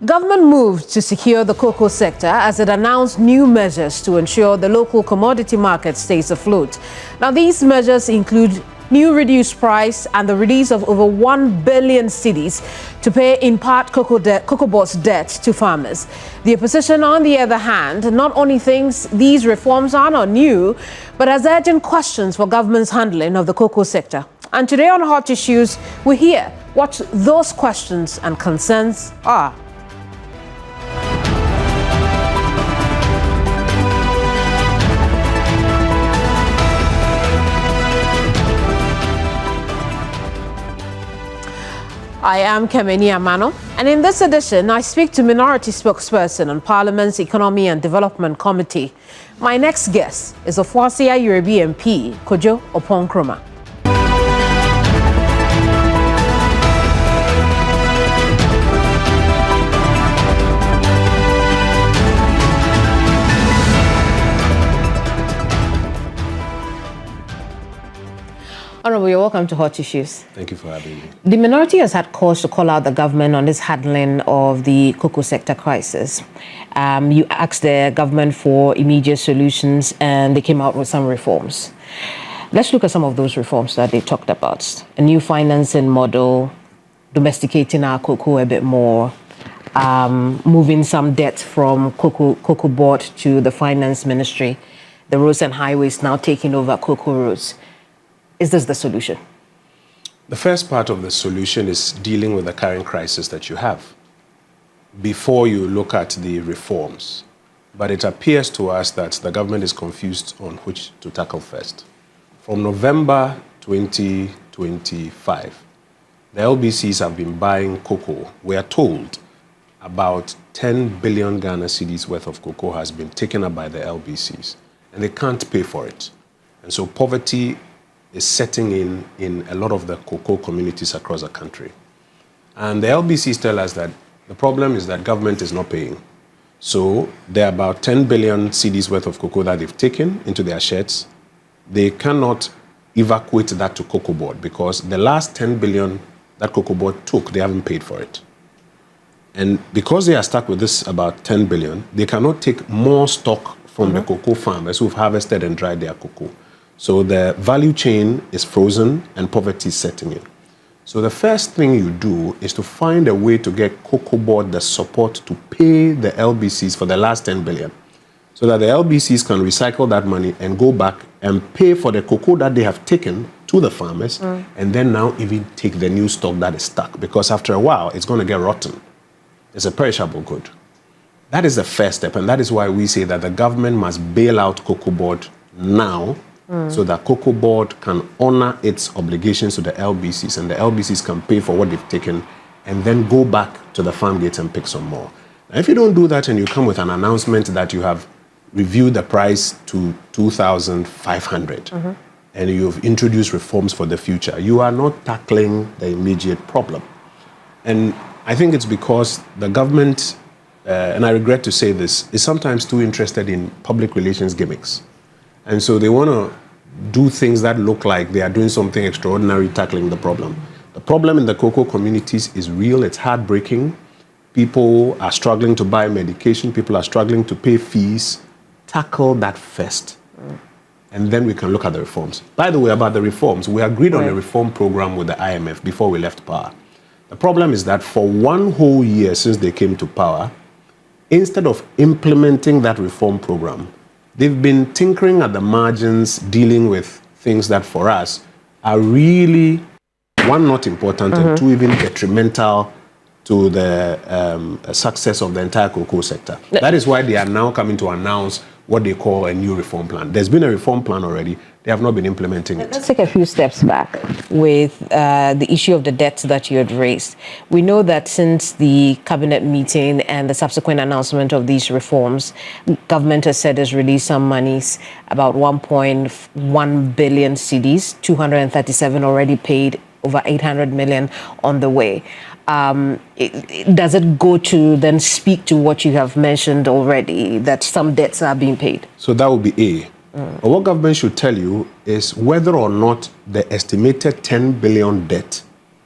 Government moved to secure the cocoa sector as it announced new measures to ensure the local commodity market stays afloat. Now, these measures include new reduced price and the release of over 1 billion cedis to pay in part cocoa board's debt to farmers. The opposition, on the other hand, not only thinks these reforms are not new, but has urgent questions for government's handling of the cocoa sector. And today on Hot Issues, we hear what those questions and concerns are. I am Kemini Amanor, and in this edition, I speak to Minority Spokesperson on Parliament's Economy and Development Committee. My next guest is Ofuasia Yoruba MP, Kojo Oponkroma. Honorable, you're welcome to Hot Issues. Thank you for having me. The minority has had cause to call out the government on this handling of the cocoa sector crisis. You asked the government for immediate solutions and they came out with some reforms. Let's look at some of those reforms that they talked about. A new financing model, domesticating our cocoa a bit more, moving some debt from cocoa board to the finance ministry, the roads and highways now taking over cocoa roads. Is this the solution? The first part of the solution is dealing with the current crisis that you have before you look at the reforms. But it appears to us that the government is confused on which to tackle first. From November 2025, the LBCs have been buying cocoa. We are told about 10 billion Ghana cedis worth of cocoa has been taken up by the LBCs, and they can't pay for it. And so poverty is setting in a lot of the cocoa communities across the country. And the LBCs tell us that the problem is that government is not paying. So there are about 10 billion cedis worth of cocoa that they've taken into their sheds. They cannot evacuate that to cocoa board because the last 10 billion that cocoa board took, they haven't paid for it. And because they are stuck with this about 10 billion, they cannot take more stock from the cocoa farmers who've harvested and dried their cocoa. So the value chain is frozen and poverty is setting in. So the first thing you do is to find a way to get cocoa board the support to pay the LBCs for the last 10 billion so that the LBCs can recycle that money and go back and pay for the cocoa that they have taken to the farmers and then now even take the new stock that is stuck because after a while it's going to get rotten. It's a perishable good. That is the first step, and that is why we say that the government must bail out cocoa board now so that cocoa board can honor its obligations to the LBCs and the LBCs can pay for what they've taken and then go back to the farm gates and pick some more. Now, if you don't do that and you come with an announcement that you have reviewed the price to 2,500 and you've introduced reforms for the future, you are not tackling the immediate problem. And I think it's because the government, and I regret to say this, is sometimes too interested in public relations gimmicks. And so they want to do things that look like they are doing something extraordinary tackling the problem. The problem in the cocoa communities is real. It's heartbreaking. People are struggling to buy medication. People are struggling to pay fees. Tackle that first. And then we can look at the reforms. By the way, about the reforms, we agreed on a reform program with the IMF before we left power. The problem is that for one whole year since they came to power, instead of implementing that reform program, they've been tinkering at the margins, dealing with things that for us are really, one, not important, and two, even detrimental to the success of the entire cocoa sector. That is why they are now coming to announce what they call a new reform plan. There's been a reform plan already. They have not been implementing it. Let's take a few steps back with the issue of the debt that you had raised. We know that since the cabinet meeting and the subsequent announcement of these reforms, government has said has released some monies, about 1.1 billion cedis, 237 already paid, over 800 million on the way. Does it go to then speak to what you have mentioned already, that some debts are being paid? So that would be A. But what government should tell you is whether or not the estimated 10 billion debt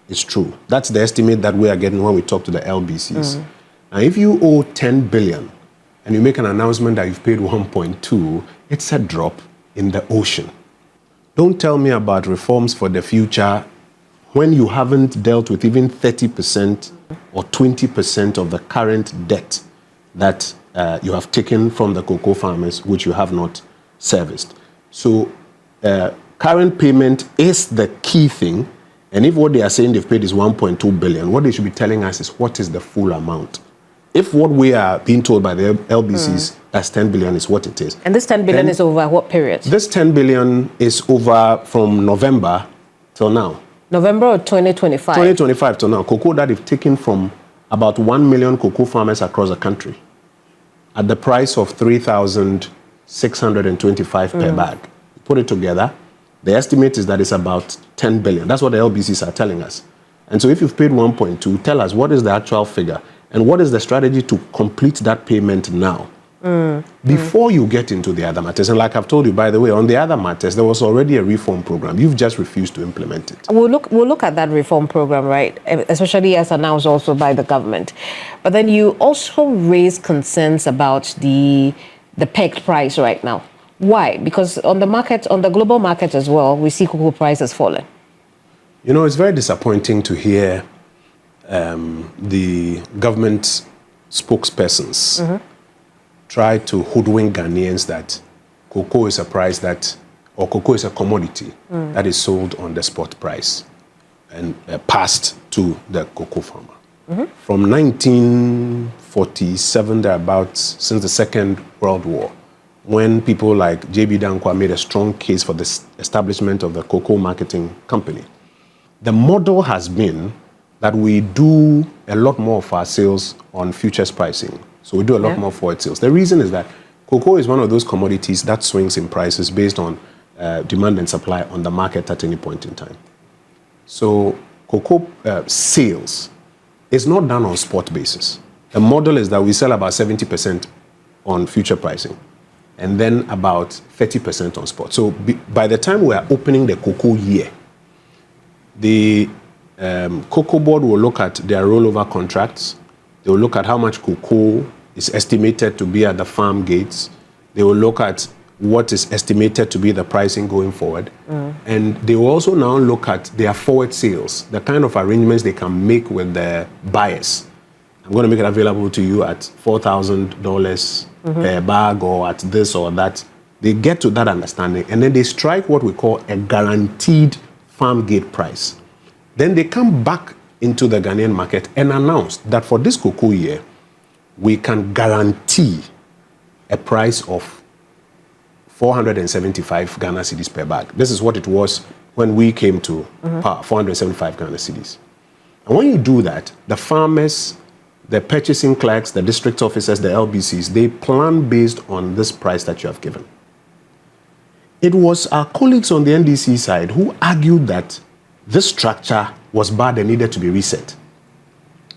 is true. That's the estimate that we are getting when we talk to the LBCs. Now, if you owe 10 billion and you make an announcement that you've paid 1.2, it's a drop in the ocean. Don't tell me about reforms for the future when you haven't dealt with even 30% or 20% of the current debt that you have taken from the cocoa farmers, which you have not serviced. So current payment is the key thing. And if what they are saying they've paid is 1.2 billion, what they should be telling us is what is the full amount. If what we are being told by the LBCs as 10 billion is what it is. And this 10 billion is over what period? This 10 billion is over from November till now. November of 2025? 2025 till now. Cocoa that they've taken from about 1 million cocoa farmers across the country at the price of 3,625 per bag. Put it together, the estimate is that it's about 10 billion. That's what the LBCs are telling us. And so if you've paid 1.2, tell us what is the actual figure and what is the strategy to complete that payment now before you get into the other matters. And like I've told you, by the way, on the other matters, there was already a reform program. You've just refused to implement it. We'll look at that reform program, right? Especially as announced also by the government. But then you also raise concerns about the pegged price right now. Why? Because on the market, on the global market as well, we see cocoa prices falling. You know, it's very disappointing to hear the government spokespersons try to hoodwink Ghanaians that cocoa is a price that, or cocoa is a commodity that is sold on the spot price and passed to the cocoa farmer. From 1947 thereabouts, since the Second World War, when people like J.B. Dankwa made a strong case for the establishment of the cocoa marketing company, the model has been that we do a lot more of our sales on futures pricing. So we do a lot more forward sales. The reason is that cocoa is one of those commodities that swings in prices based on demand and supply on the market at any point in time. So cocoa sales is not done on spot basis. The model is that we sell about 70% on future pricing and then about 30% on spot. So by the time we are opening the cocoa year, the Cocoa Board will look at their rollover contracts. They will look at how much cocoa is estimated to be at the farm gates. They will look at what is estimated to be the pricing going forward. And they will also now look at their forward sales, the kind of arrangements they can make with the buyers. I'm going to make it available to you at $4,000 per bag or at this or that. They get to that understanding and then they strike what we call a guaranteed farm gate price. Then they come back into the Ghanaian market and announce that for this cocoa year, we can guarantee a price of 475 Ghana cedis per bag. This is what it was when we came to power, 475 Ghana cedis. And when you do that, the farmers, the purchasing clerks, the district officers, the LBCs, they plan based on this price that you have given. It was our colleagues on the NDC side who argued that this structure was bad and needed to be reset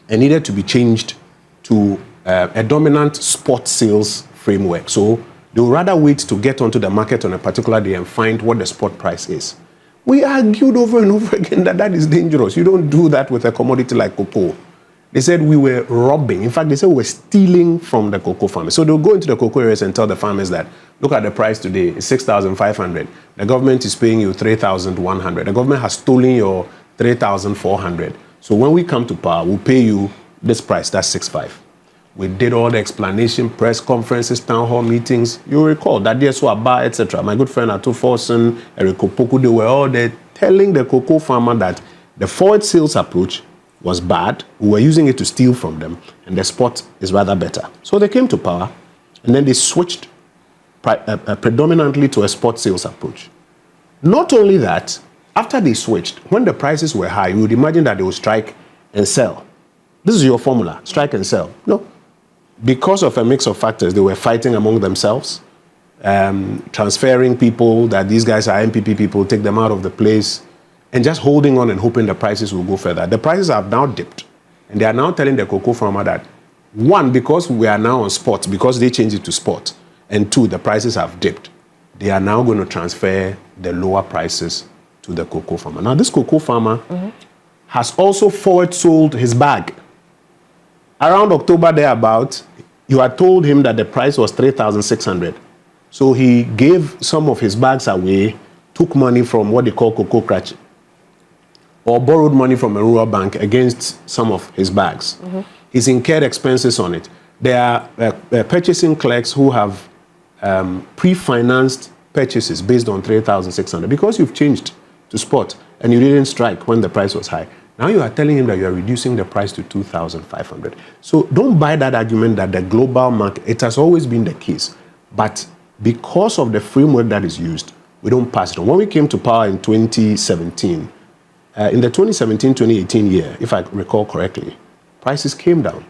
and needed to be changed to a dominant spot sales framework. So they would rather wait to get onto the market on a particular day and find what the spot price is. We argued over and over again that that is dangerous. You don't do that with a commodity like cocoa. They said we were robbing. In fact, they said we were stealing from the cocoa farmers. So they'll go into the cocoa areas and tell the farmers that, look at the price today, it's 6,500. The government is paying you 3,100. The government has stolen your 3,400. So when we come to power, we'll pay you this price, that's 6,500. We did all the explanation, press conferences, town hall meetings. You recall that DSO Abba, etc. My good friend Ato Forson, Eric Opoku, they were all there telling the cocoa farmer that the forward sales approach was bad. We were using it to steal from them, and the spot is rather better. So they came to power, and then they switched predominantly to a spot sales approach. Not only that, after they switched, when the prices were high, you would imagine that they would strike and sell. This is your formula, strike and sell. No. Because of a mix of factors, they were fighting among themselves, transferring people, that these guys are MPP people, take them out of the place, and just holding on and hoping the prices will go further. The prices have now dipped, and they are now telling the cocoa farmer that, one, because we are now on spot, because they changed it to spot, and two, the prices have dipped, they are now going to transfer the lower prices to the cocoa farmer. Now, this cocoa farmer has also forward sold his bag. Around October thereabout, you had told him that the price was 3,600. So he gave some of his bags away, took money from what they call cocoa crutch, or borrowed money from a rural bank against some of his bags. He's incurred expenses on it. There are purchasing clerks who have pre-financed purchases based on 3,600 because you've changed to spot and you didn't strike when the price was high. Now you are telling him that you are reducing the price to 2,500. So don't buy that argument that the global market, it has always been the case. But because of the framework that is used, we don't pass it on. When we came to power in 2017, in the 2017-2018 year, if I recall correctly, prices came down.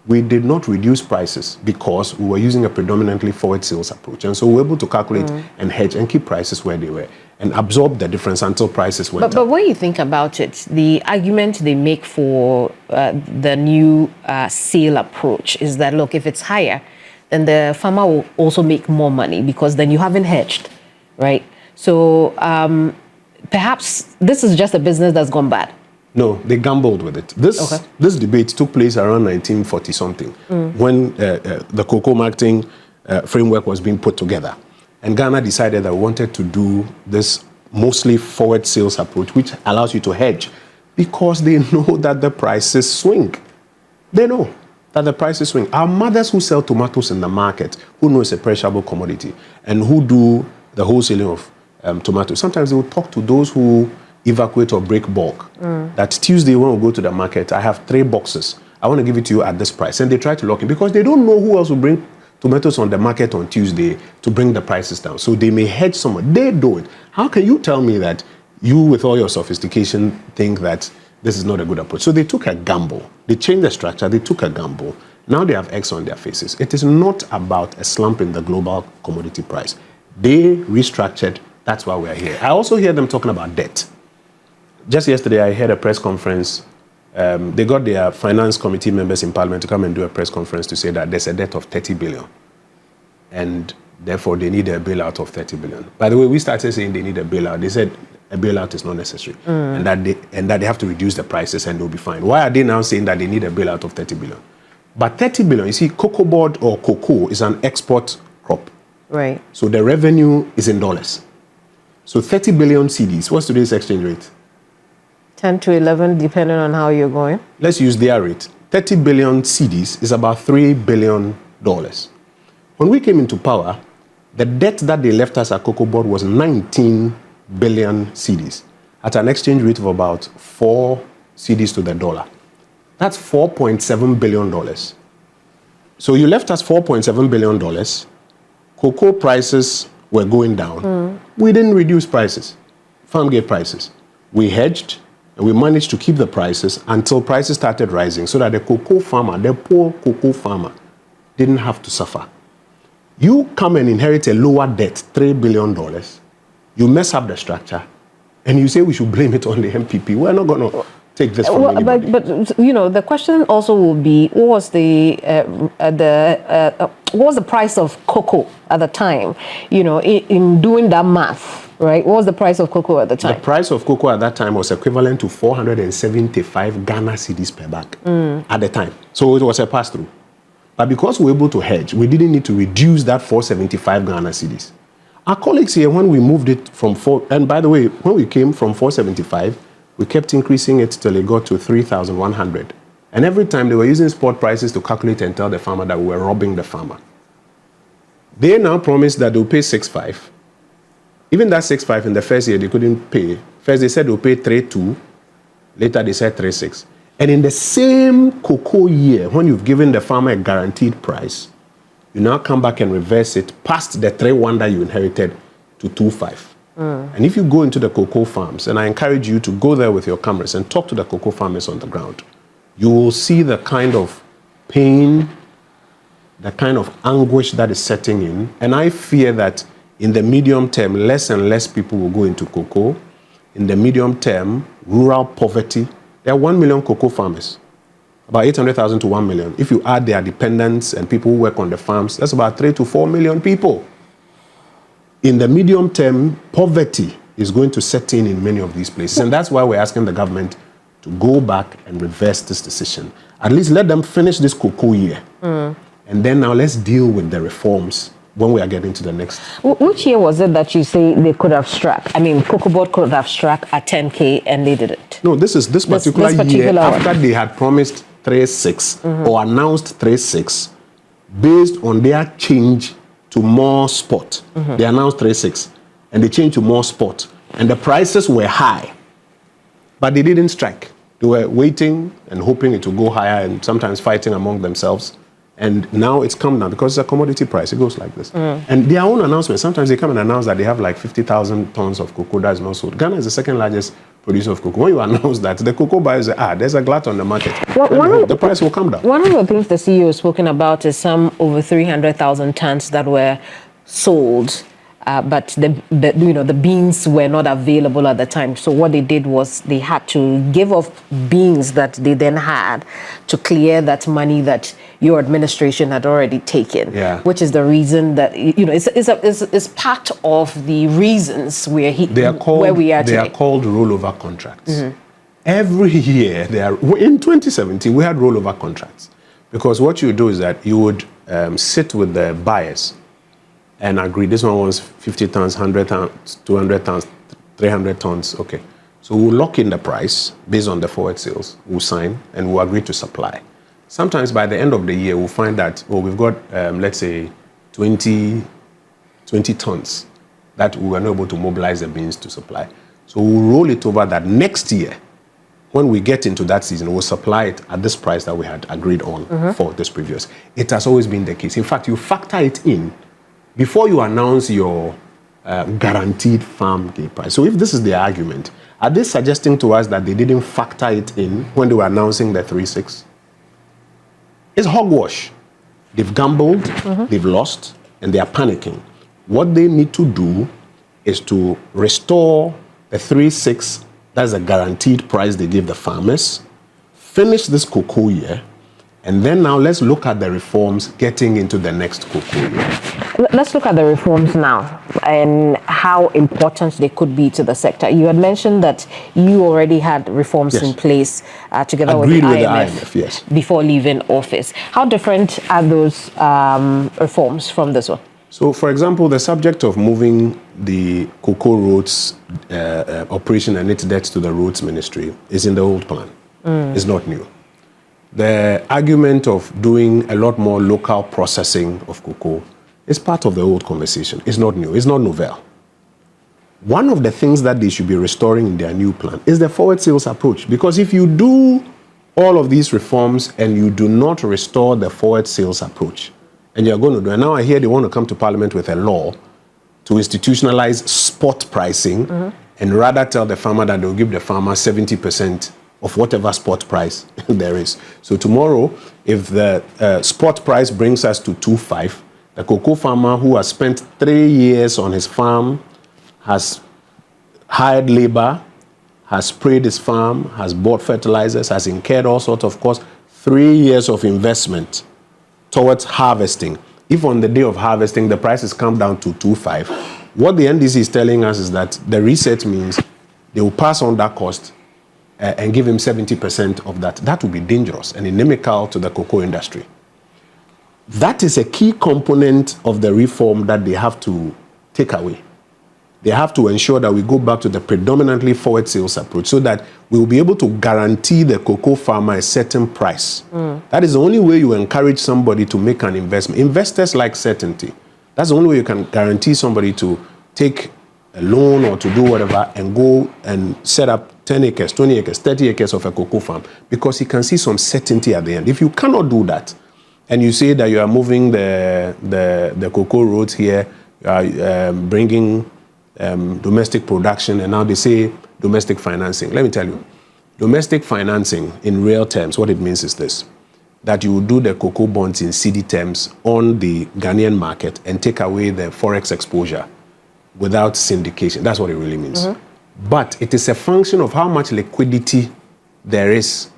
We did not reduce prices because we were using a predominantly forward sales approach. And so we were able to calculate and hedge and keep prices where they were and absorb the difference until prices went up. But when you think about it, the argument they make for the new sale approach is that, look, if it's higher, then the farmer will also make more money because then you haven't hedged, right? So perhaps this is just a business that's gone bad. No, they gambled with it. This debate took place around 1940-something when the cocoa marketing framework was being put together. And Ghana decided that we wanted to do this mostly forward sales approach, which allows you to hedge because they know that the prices swing. They know that the prices swing. Our mothers who sell tomatoes in the market, who know it's a perishable commodity, and who do the wholesaling of tomatoes, sometimes they will talk to those who evacuate or break bulk. That Tuesday when we go to the market, I have 3 boxes. I want to give it to you at this price. And they try to lock in because they don't know who else will bring tomatoes on the market on Tuesday to bring the prices down. So they may hedge someone. They do it. How can you tell me that you, with all your sophistication, think that this is not a good approach? So they took a gamble. They changed the structure. They took a gamble. Now they have X on their faces. It is not about a slump in the global commodity price. They restructured. That's why we're here. I also hear them talking about debt. Just yesterday, I had a press conference. They got their finance committee members in Parliament to come and do a press conference to say that there's a debt of 30 billion. And therefore, they need a bailout of 30 billion. By the way, we started saying they need a bailout. They said a bailout is not necessary and that they have to reduce the prices and they'll be fine. Why are they now saying that they need a bailout of 30 billion? But 30 billion, you see, cocoa board or cocoa is an export crop. Right. So the revenue is in dollars. So 30 billion cedis, what's today's exchange rate? 10 to 11, depending on how you're going. Let's use their rate. 30 billion cedis is about $3 billion. When we came into power, the debt that they left us at Cocoa Board was 19 billion cedis at an exchange rate of about 4 cedis to the dollar. That's $4.7 billion. So you left us $4.7 billion. Cocoa prices were going down. We didn't reduce prices. Farm gate prices. We hedged. And we managed to keep the prices until prices started rising so that the cocoa farmer, the poor cocoa farmer, didn't have to suffer. You come and inherit a lower debt, $3 billion. You mess up the structure, and you say we should blame it on the MPP. We're not going to take this from anybody. But you know, the question also will be, what was the price of cocoa at the time? You know, in doing that math. Right? What was the price of cocoa at the time? The price of cocoa at that time was equivalent to 475 Ghana cedis per bag at the time. So it was a pass-through. But because we were able to hedge, we didn't need to reduce that 475 Ghana cedis. Our colleagues here, when we moved it from 4, and by the way, when we came from 475, we kept increasing it till it got to 3,100. And every time they were using spot prices to calculate and tell the farmer that we were robbing the farmer. They now promised that they'll pay 6.5. Even that 6.5 in the first year, they couldn't pay. First, they said they'll pay 3.2. Later, they said 3.6. And in the same cocoa year, when you've given the farmer a guaranteed price, you now come back and reverse it past the 3.1 that you inherited to 2.5. And if you go into the cocoa farms, and I encourage you to go there with your cameras and talk to the cocoa farmers on the ground, you will see the kind of pain, the kind of anguish that is setting in. And I fear that in the medium term, less and less people will go into cocoa. In the medium term, rural poverty. There are 1 million cocoa farmers, about 800,000 to 1 million. If you add their dependents and people who work on the farms, that's about 3 to 4 million people. In the medium term, poverty is going to set in many of these places. And that's why we're asking the government to go back and reverse this decision. At least let them finish this cocoa year. And then now let's deal with the reforms when we are getting to the next. Which year was it that you say they could have struck? I mean, Cocoa Board could have struck at 10K and they didn't. No, this particular year, after they had promised 3.6 or announced 3.6, based on their change to more spot. They announced 3.6 and they changed to more spot. And the prices were high, but they didn't strike. They were waiting and hoping it would go higher and sometimes fighting among themselves. And now it's come down because it's a commodity price. It goes like this. And their own announcements, sometimes they come and announce that they have like 50,000 tons of cocoa that is not sold. Ghana is the second largest producer of cocoa. When you announce that, the cocoa buyers say, there's a glut on the market. The price will come down. One of the things the CEO has spoken about is some over 300,000 tons that were sold. But the beans were not available at the time. So what they did was they had to give off beans that they then had to clear that money that your administration had already taken. Which is the reason that it's part of the reasons where we are today. They are called rollover contracts. Every year in 2017 we had rollover contracts because what you do is that you would sit with the buyers and agree, this one wants 50 tons, 100 tons, 200 tons, 300 tons, okay. So we'll lock in the price based on the forward sales, we'll sign, and we'll agree to supply. Sometimes by the end of the year, we'll find that, we've got, let's say, 20 tons that we were not able to mobilize the beans to supply. So we'll roll it over that next year, when we get into that season, we'll supply it at this price that we had agreed on for this previous. It has always been the case. In fact, you factor it in before you announce your guaranteed farm gate price. So if this is the argument, are they suggesting to us that they didn't factor it in when they were announcing the 3.6? It's hogwash. They've gambled, they've lost, and they are panicking. What they need to do is to restore the 3.6, that's a guaranteed price they give the farmers, finish this cocoa year, and then now let's look at the reforms getting into the next cocoa year. Let's look at the reforms now and how important they could be to the sector. You had mentioned that you already had reforms in place together with the IMF, before leaving office. How different are those reforms from this one? So, for example, the subject of moving the cocoa roads operation and its debts to the roads ministry is in the old plan. It's not new. The argument of doing a lot more local processing of cocoa is part of the old conversation. It's not new. It's not novel. One of the things that they should be restoring in their new plan is the forward sales approach. Because if you do all of these reforms and you do not restore the forward sales approach, and you're going to do, and now I hear they want to come to Parliament with a law to institutionalize spot pricing and rather tell the farmer that they'll give the farmer 70% of whatever spot price there is. So tomorrow, if the spot price brings us to 2.5, the cocoa farmer who has spent 3 years on his farm, has hired labor, has sprayed his farm, has bought fertilizers, has incurred all sorts of costs, 3 years of investment towards harvesting. If on the day of harvesting, the prices come down to 2.5, what the NDC is telling us is that the reset means they will pass on that cost and give him 70% of that. That will be dangerous and inimical to the cocoa industry. That is a key component of the reform that they have to take away. They have to ensure that we go back to the predominantly forward sales approach so that we will be able to guarantee the cocoa farmer a certain price. That is the only way you encourage somebody to make an investment. Investors like certainty. That's the only way you can guarantee somebody to take a loan or to do whatever and go and set up 10 acres, 20 acres, 30 acres of a cocoa farm because he can see some certainty at the end. If you cannot do that, and you say that you are moving the cocoa roads here, you are bringing domestic production, and now they say domestic financing. Let me tell you, domestic financing in real terms, what it means is this, that you will do the cocoa bonds in cedi terms on the Ghanaian market and take away the forex exposure without syndication. That's what it really means. But it is a function of how much liquidity there is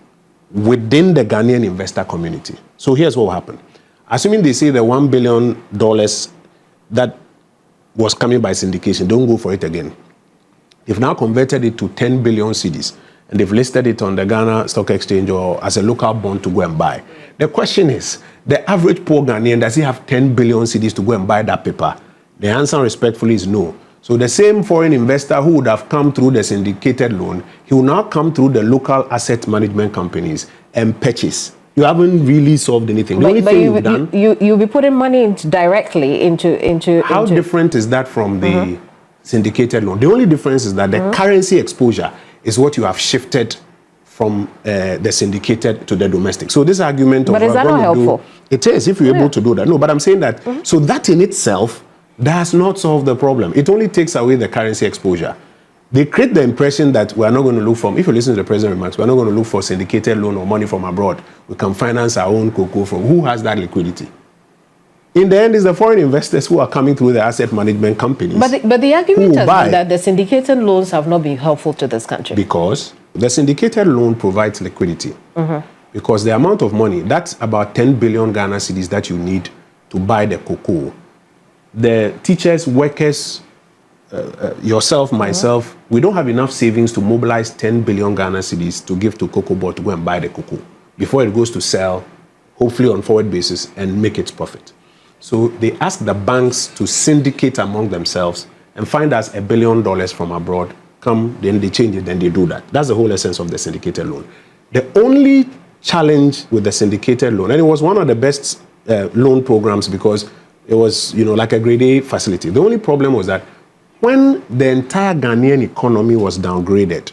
within the Ghanaian investor community. So here's what will happen. Assuming they say the $1 billion that was coming by syndication, don't go for it again. They've now converted it to 10 billion cedis. and they've listed it on the Ghana Stock Exchange or as a local bond to go and buy. The question is, the average poor Ghanaian, does he have 10 billion cedis to go and buy that paper? The answer respectfully is no. So the same foreign investor who would have come through the syndicated loan, he will now come through the local asset management companies and purchase. You haven't really solved anything. The only thing you've done... You'll be putting money directly into... How different is that from the syndicated loan? The only difference is that the currency exposure is what you have shifted from the syndicated to the domestic. So this argument of... But is that not helpful? It is, if you're able to do that. No, but I'm saying that... So that in itself does not solve the problem. It only takes away the currency exposure. They create the impression that we're not going to look for... If you listen to the president's remarks, we're not going to look for syndicated loan or money from abroad. We can finance our own cocoa from... Who has that liquidity? In the end, it's the foreign investors who are coming through the asset management companies. But the argument has been that the syndicated loans have not been helpful to this country. Because the syndicated loan provides liquidity. Because the amount of money, that's about 10 billion Ghana cedis that you need to buy the cocoa. The teachers, workers, yourself, myself, we don't have enough savings to mobilize 10 billion Ghana cedis to give to Cocoa Board to go and buy the cocoa before it goes to sell, hopefully on forward basis, and make its profit. So they ask the banks to syndicate among themselves and find us $1 billion from abroad. Come, then they change it, then they do that. That's the whole essence of the syndicated loan. The only challenge with the syndicated loan, and it was one of the best loan programs because it was, like a grade A facility. The only problem was that when the entire Ghanaian economy was downgraded,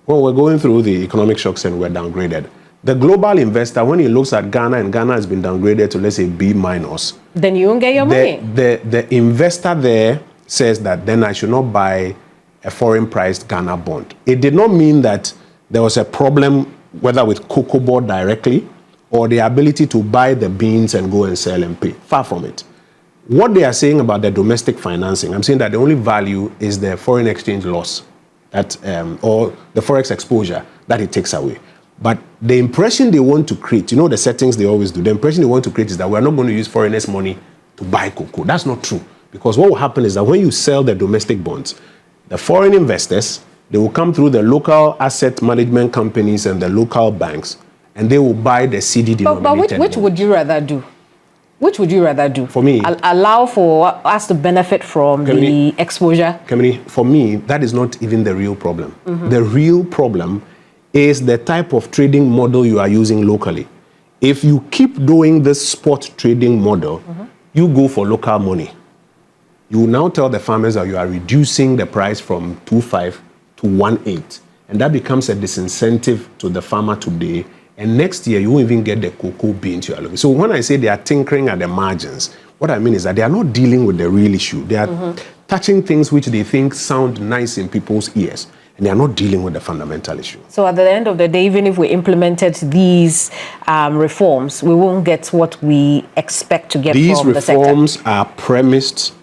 when we're going through the economic shocks and we're downgraded, the global investor, when he looks at Ghana and Ghana has been downgraded to, let's say, B-, then you won't get your money. The investor there says that then I should not buy a foreign-priced Ghana bond. It did not mean that there was a problem, whether with Cocoa Board directly, or the ability to buy the beans and go and sell and pay. Far from it. What they are saying about the domestic financing, I'm saying that the only value is the foreign exchange loss that, or the forex exposure that it takes away. But the impression they want to create, the settings they always do, the impression they want to create is that we're not going to use foreigners' money to buy cocoa. That's not true. Because what will happen is that when you sell the domestic bonds, the foreign investors, they will come through the local asset management companies and the local banks, and they will buy the CD denominated But which would you rather do? Which would you rather do? For me... Allow for us to benefit from the exposure? Kemini, for me, that is not even the real problem. The real problem is the type of trading model you are using locally. If you keep doing this spot trading model, you go for local money. You will now tell the farmers that you are reducing the price from 2.5 to 1.8. And that becomes a disincentive to the farmer today. And next year, you won't even get the cocoa beans you are looking. So when I say they are tinkering at the margins, what I mean is that they are not dealing with the real issue. They are touching things which they think sound nice in people's ears. And they are not dealing with the fundamental issue. So at the end of the day, even if we implemented these reforms, we won't get what we expect to get from the sector. These reforms are premised,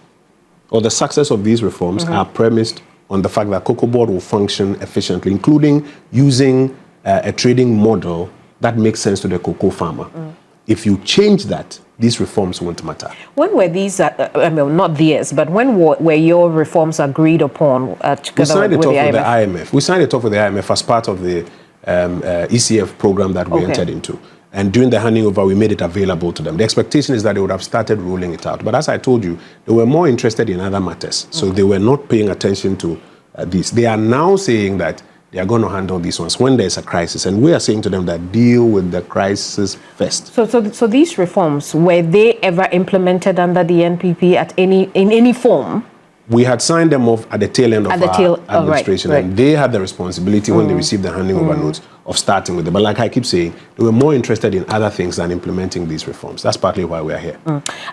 or the success of these reforms are premised on the fact that Cocoa Board will function efficiently, including using a trading model that makes sense to the cocoa farmer. If you change that, these reforms won't matter. When were these, not theirs, but when were your reforms agreed upon together with the IMF? We signed it off with the IMF as part of the ECF program that we entered into. And during the handing over, we made it available to them. The expectation is that they would have started rolling it out. But as I told you, they were more interested in other matters. So they were not paying attention to this. They are now saying that they are going to handle these ones when there's a crisis. And we are saying to them that deal with the crisis first. So these reforms, were they ever implemented under the NPP in any form? We had signed them off at the tail end of our administration, and they had the responsibility when they received the handing over notes of starting with them. But like I keep saying, they were more interested in other things than implementing these reforms. That's partly why we are here.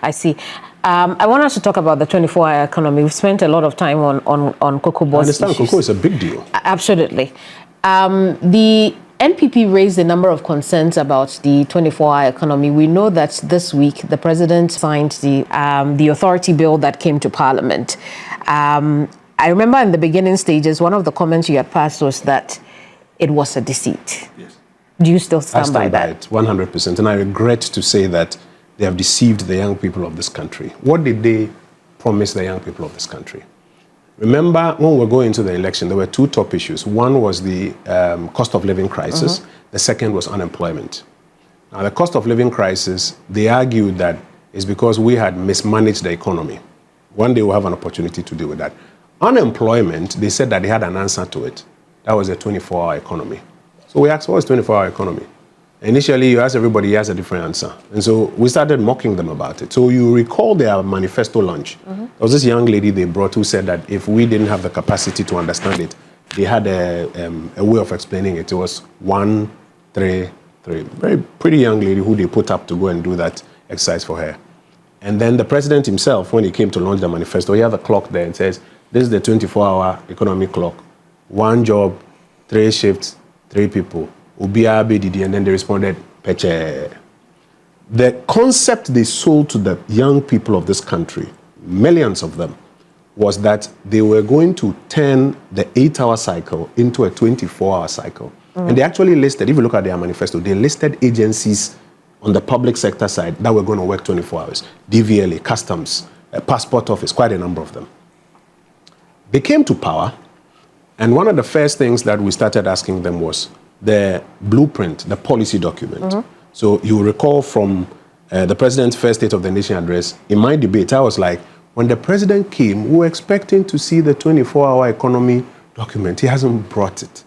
I see. I want us to talk about the 24-hour economy. We've spent a lot of time on cocoa board issues. I understand cocoa is a big deal. Absolutely. The NPP raised a number of concerns about the 24-hour economy. We know that this week the president signed the authority bill that came to Parliament. I remember in the beginning stages, one of the comments you had passed was that it was a deceit. Yes. Do you still stand by that? I stand by it 100%. And I regret to say that they have deceived the young people of this country. What did they promise the young people of this country? Remember, when we were going into the election, there were two top issues. One was the cost of living crisis. The second was unemployment. Now, the cost of living crisis, they argued that it's because we had mismanaged the economy. One day we'll have an opportunity to deal with that. Unemployment, they said that they had an answer to it. That was a 24-hour economy. So we asked, what is 24-hour economy? Initially, you ask everybody, he has a different answer. And so we started mocking them about it. So you recall their manifesto launch. There was this young lady they brought who said that if we didn't have the capacity to understand it, they had a way of explaining it. It was 1, 3, 3. Very pretty young lady who they put up to go and do that exercise for her. And then the president himself, when he came to launch the manifesto, he had a clock there and says, this is the 24-hour economic clock. 1 job, 3 shifts, 3 people. And then they responded, Peche. The concept they sold to the young people of this country, millions of them, was that they were going to turn the 8-hour cycle into a 24-hour cycle. And they actually listed, if you look at their manifesto, they listed agencies on the public sector side that were going to work 24 hours. DVLA, Customs, Passport Office, quite a number of them. They came to power, and one of the first things that we started asking them was the blueprint, the policy document. So you recall from the president's first State of the Nation address, in my debate, I was like, when the president came, we were expecting to see the 24-hour economy document. He hasn't brought it.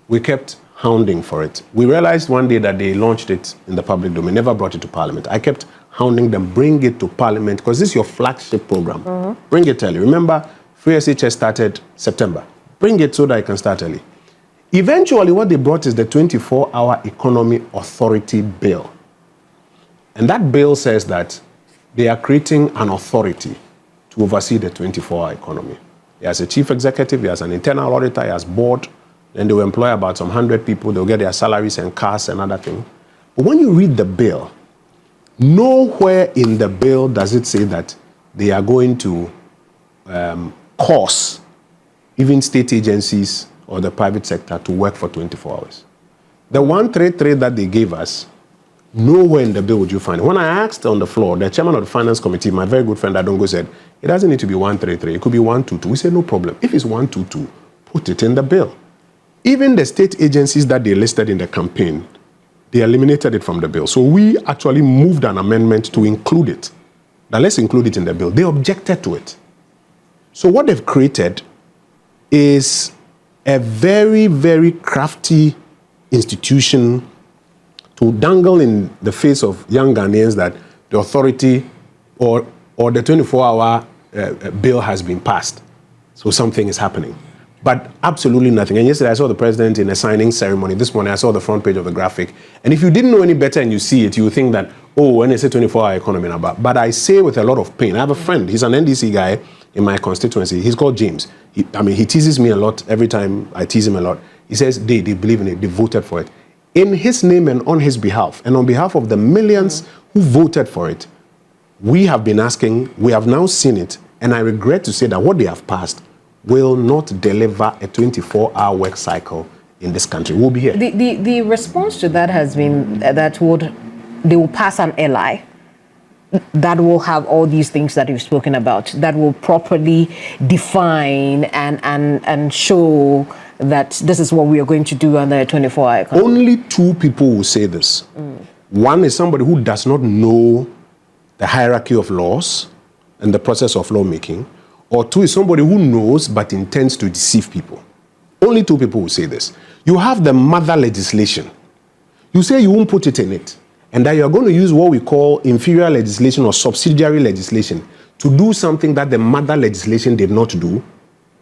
We kept hounding for it. We realized one day that they launched it in the public domain, never brought it to Parliament. I kept hounding them, bring it to Parliament, because this is your flagship program. Bring it early. Remember, Free SHS started September. Bring it so that I can start early. Eventually, what they brought is the 24-hour Economy Authority Bill. And that bill says that they are creating an authority to oversee the 24-hour economy. He has a chief executive, he has an internal auditor, he has board, then they will employ about some 100 people, they'll get their salaries and cars and other things. But when you read the bill, nowhere in the bill does it say that they are going to cause even state agencies or the private sector to work for 24 hours. The 133 that they gave us, nowhere in the bill would you find it. When I asked on the floor, the chairman of the finance committee, my very good friend Adongo, said, it doesn't need to be 133, it could be 122. We said, no problem. If it's 122, put it in the bill. Even the state agencies that they listed in the campaign, they eliminated it from the bill. So we actually moved an amendment to include it. Now let's include it in the bill. They objected to it. So what they've created is a very, very crafty institution to dangle in the face of young Ghanaians that the authority or the 24-hour bill has been passed. So something is happening. But absolutely nothing. And yesterday I saw the president in a signing ceremony. This morning I saw the front page of the graphic. And if you didn't know any better and you see it, you would think that, oh, when they say 24-hour economy, but I say with a lot of pain. I have a friend, he's an NDC guy in my constituency. He's called James. He teases me a lot every time I tease him a lot. He says they believe in it, they voted for it. In his name and on his behalf, and on behalf of the millions who voted for it, we have been asking, we have now seen it, and I regret to say that what they have passed will not deliver a 24-hour work cycle in this country. We'll be here. The response to that has been that they will pass an LI that will have all these things that you've spoken about, that will properly define and show that this is what we are going to do under a 24-hour economy. Only 2 people will say this. One is somebody who does not know the hierarchy of laws and the process of lawmaking, or 2 is somebody who knows but intends to deceive people. Only 2 people will say this. You have the mother legislation. You say you won't put it in it, and that you're going to use what we call inferior legislation or subsidiary legislation to do something that the mother legislation did not do.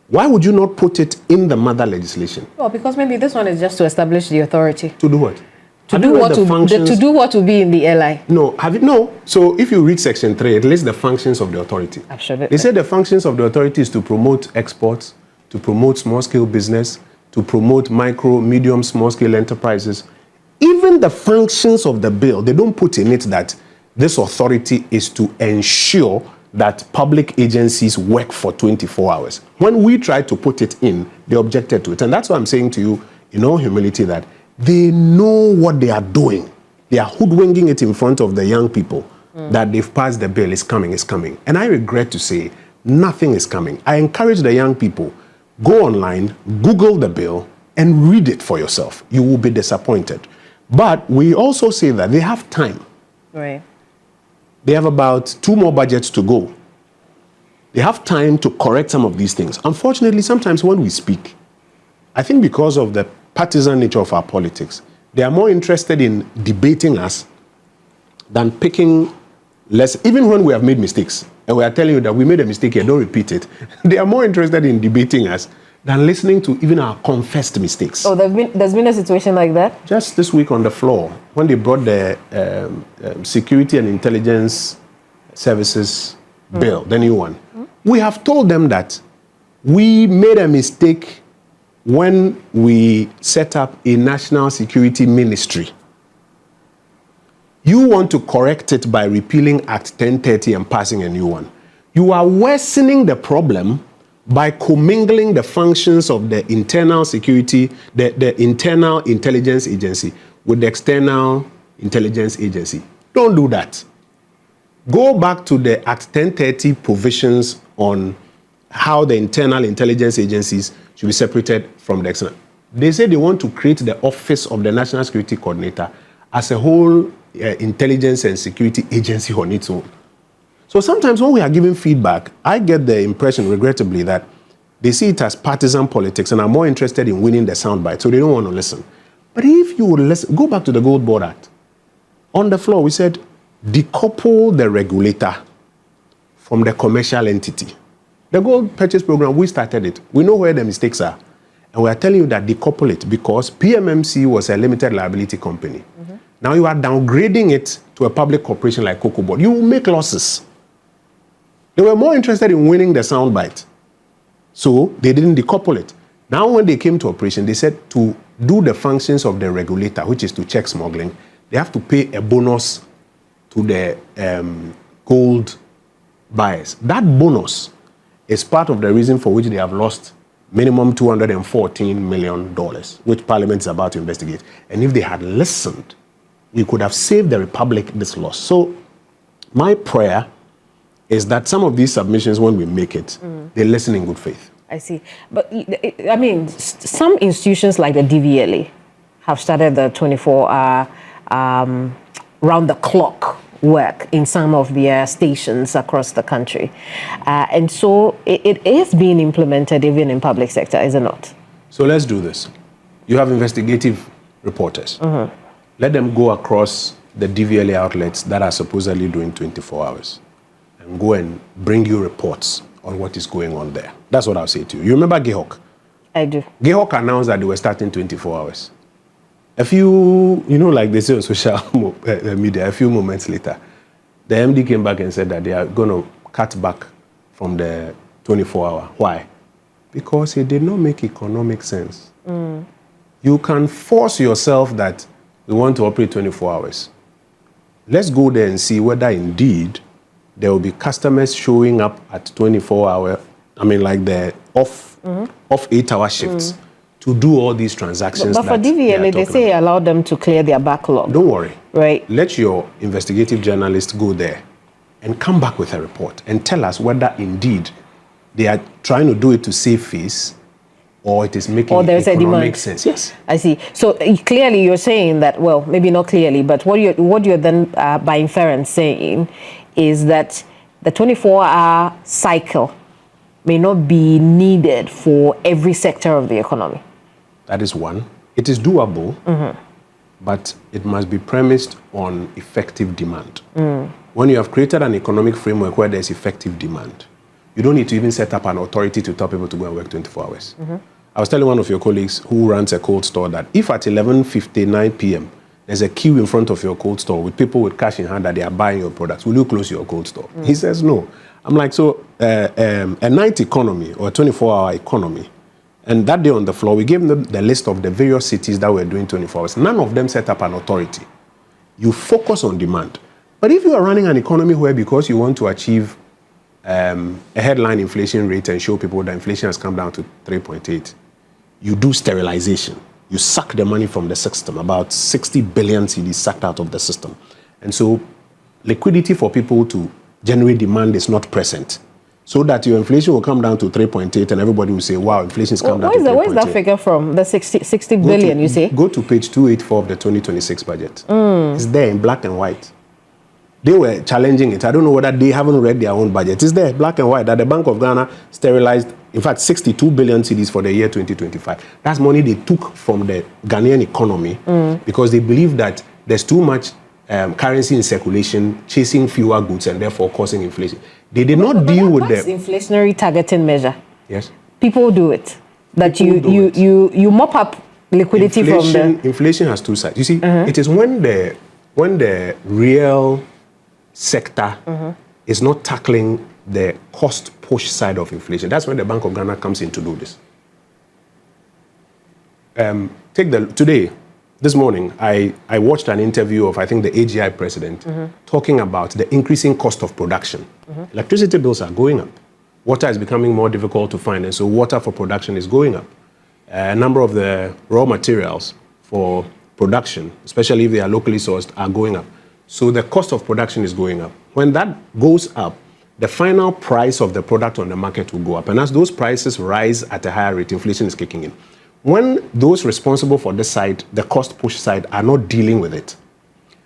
Why would you not put it in the mother legislation? Well, because maybe this one is just to establish the authority. To do what? To do what will be in the LI. No, no. So if you read section 3, it lists the functions of the authority. Absolutely. They say the functions of the authority is to promote exports, to promote small-scale business, to promote micro, medium, small-scale enterprises. Even the functions of the bill, they don't put in it that this authority is to ensure that public agencies work for 24 hours. When we tried to put it in, they objected to it. And that's why I'm saying to you, in all humility, that they know what they are doing. They are hoodwinking it in front of the young people that they've passed the bill, it's coming. And I regret to say, Nothing is coming. I encourage the young people, go online, Google the bill, and read it for yourself. You will be disappointed. But we also say that they have time. Right. They have about 2 more budgets to go. They have time to correct some of these things. Unfortunately, sometimes when we speak, I think because of the partisan nature of our politics, they are more interested in debating us than picking less, even when we have made mistakes. And we are telling you that we made a mistake here, don't repeat it. They are more interested in debating us than listening to even our confessed mistakes. Oh, there's been a situation like that? Just this week on the floor, when they brought the Security and Intelligence Services bill, the new one, we have told them that we made a mistake when we set up a national security ministry. You want to correct it by repealing Act 1030 and passing a new one. You are worsening the problem by commingling the functions of the internal security, the internal intelligence agency with the external intelligence agency. Don't do that. Go back to the Act 1030 provisions on how the internal intelligence agencies should be separated from the external. They say they want to create the Office of the National Security Coordinator as a whole intelligence and security agency on its own. So sometimes when we are giving feedback, I get the impression, regrettably, that they see it as partisan politics and are more interested in winning the soundbite, so they don't want to listen. But if you would listen, go back to the Gold Board Act. On the floor, we said, decouple the regulator from the commercial entity. The gold purchase program, we started it. We know where the mistakes are. And we are telling you that decouple it because PMMC was a limited liability company. Now you are downgrading it to a public corporation like Cocoa Board. You will make losses. They were more interested in winning the soundbite. So they didn't decouple it. Now when they came to operation, they said to do the functions of the regulator, which is to check smuggling, they have to pay a bonus to the gold buyers. That bonus is part of the reason for which they have lost minimum $214 million, which Parliament is about to investigate. And if they had listened, we could have saved the Republic this loss. So my prayer is that some of these submissions, when we make it, they listen in good faith. I see. But, I mean, some institutions like the DVLA have started the 24-hour round-the-clock work in some of their stations across the country. And so it is being implemented even in public sector, is it not? So let's do this. You have investigative reporters. Let them go across the DVLA outlets that are supposedly doing 24 hours and go and bring you reports on what is going on there. That's what I'll say to you. You remember Gehawk? I do. Gehawk announced that they were starting 24 hours. A few, like they say on social media, a few moments later, the MD came back and said that they are going to cut back from the 24-hour. Why? Because it did not make economic sense. You can force yourself that we want to operate 24 hours. Let's go there and see whether indeed there will be customers showing up at 24-hour, like the off 8-hour shifts to do all these transactions. But for DVLA, they say allow them to clear their backlog. Don't worry. Right. Let your investigative journalists go there and come back with a report and tell us whether indeed they are trying to do it to save face or it is making economic sense. Yes. I see. So clearly you're saying that, well, maybe not clearly, but what you're then by inference saying is that the 24-hour cycle may not be needed for every sector of the economy. That is one. It is doable, but it must be premised on effective demand. When you have created an economic framework where there's effective demand, you don't need to even set up an authority to tell people to go and work 24 hours. I was telling one of your colleagues who runs a cold store that if at 11:59 p.m. there's a queue in front of your cold store with people with cash in hand that they are buying your products, will you close your cold store? He says no. I'm like, so a night economy or a 24-hour economy, and that day on the floor, we gave them the list of the various cities that were doing 24 hours. None of them set up an authority. You focus on demand. But if you are running an economy where because you want to achieve a headline inflation rate and show people that inflation has come down to 3.8, you do sterilization. You suck the money from the system. About 60 billion cedis sucked out of the system. And so liquidity for people to generate demand is not present. so that your inflation will come down to 3.8 and everybody will say, wow, inflation's come down to 3.8. Where's that figure from? The 60 billion, you say? Go to page 284 of the 2026 budget. It's there in black and white. They were challenging it. I don't know whether they haven't read their own budget. It's there, black and white, that the Bank of Ghana sterilized, in fact, 62 billion cedis for the year 2025. That's money they took from the Ghanaian economy because they believe that there's too much currency in circulation, chasing fewer goods and therefore causing inflation. They did not deal with the inflationary targeting measure. Yes. People do it. That you mop up liquidity from the... Inflation has two sides. You see, it is when the real sector is not tackling the cost push side of inflation. That's when the Bank of Ghana comes in to do this. This morning, I watched an interview of, I think, the AGI president talking about the increasing cost of production. Electricity bills are going up. Water is becoming more difficult to find, and so water for production is going up. A number of the raw materials for production, especially if they are locally sourced, are going up. So the cost of production is going up. When that goes up, the final price of the product on the market will go up. And as those prices rise at a higher rate, inflation is kicking in. When those responsible for this side, the cost push side, are not dealing with it,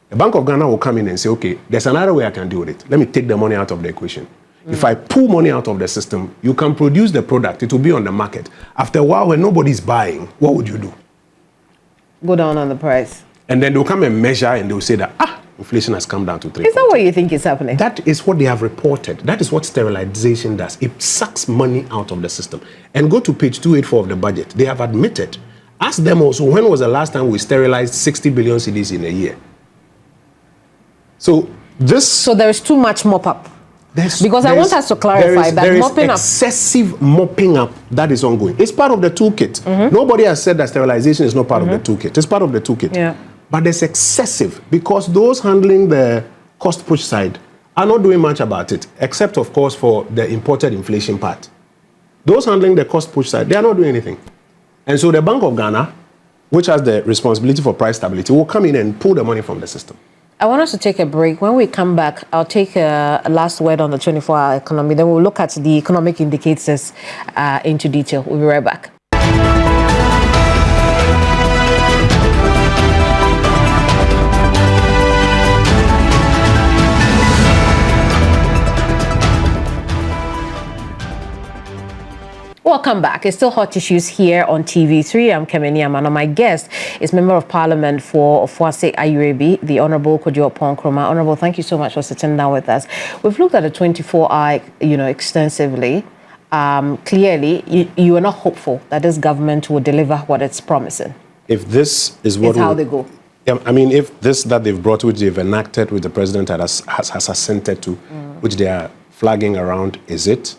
the Bank of Ghana will come in and say, okay, there's another way I can deal with it. Let me take the money out of the equation. If I pull money out of the system, you can produce the product. It will be on the market. After a while, when nobody's buying, what would you do? Go down on the price. And then they'll come and measure and they'll say that, inflation has come down to 3. Is that what you think is happening? That is what they have reported. That is what sterilization does. It sucks money out of the system. And go to page 284 of the budget. They have admitted. Ask them also, when was the last time we sterilized 60 billion cedis in a year? So there is too much mop up. Because I want us to clarify that mopping up. Excessive mopping up that is ongoing. It's part of the toolkit. Nobody has said that sterilization is not part of the toolkit. It's part of the toolkit. Yeah. But there's excessive because those handling the cost push side are not doing much about it, except, of course, for the imported inflation part. Those handling the cost push side, they are not doing anything. And so the Bank of Ghana, which has the responsibility for price stability, will come in and pull the money from the system. I want us to take a break. When we come back, I'll take a last word on the 24-hour economy. Then we'll look at the economic indicators into detail. We'll be right back. Welcome back. It's still hot issues here on TV3. I'm Kemini Amanor. My guest is Member of Parliament for Ofuase Ayurebi, the Honourable Kojo Oponkroma. Honourable, thank you so much for sitting down with us. We've looked at the 24-hour, extensively. Clearly, you are not hopeful that this government will deliver what it's promising. If this is what how they go. I mean, if this that they've brought, which they've enacted, which the president has assented to, which they are flagging around, is it?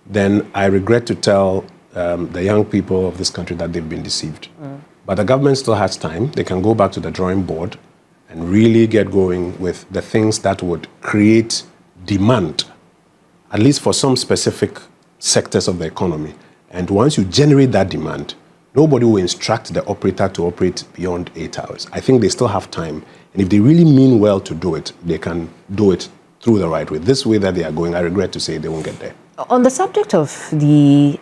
Then I regret to tell the young people of this country that they've been deceived. But the government still has time. They can go back to the drawing board and really get going with the things that would create demand, at least for some specific sectors of the economy. And once you generate that demand, nobody will instruct the operator to operate beyond 8 hours. I think they still have time. And if they really mean well to do it, they can do it through the right way. This way that they are going, I regret to say they won't get there. On the subject of the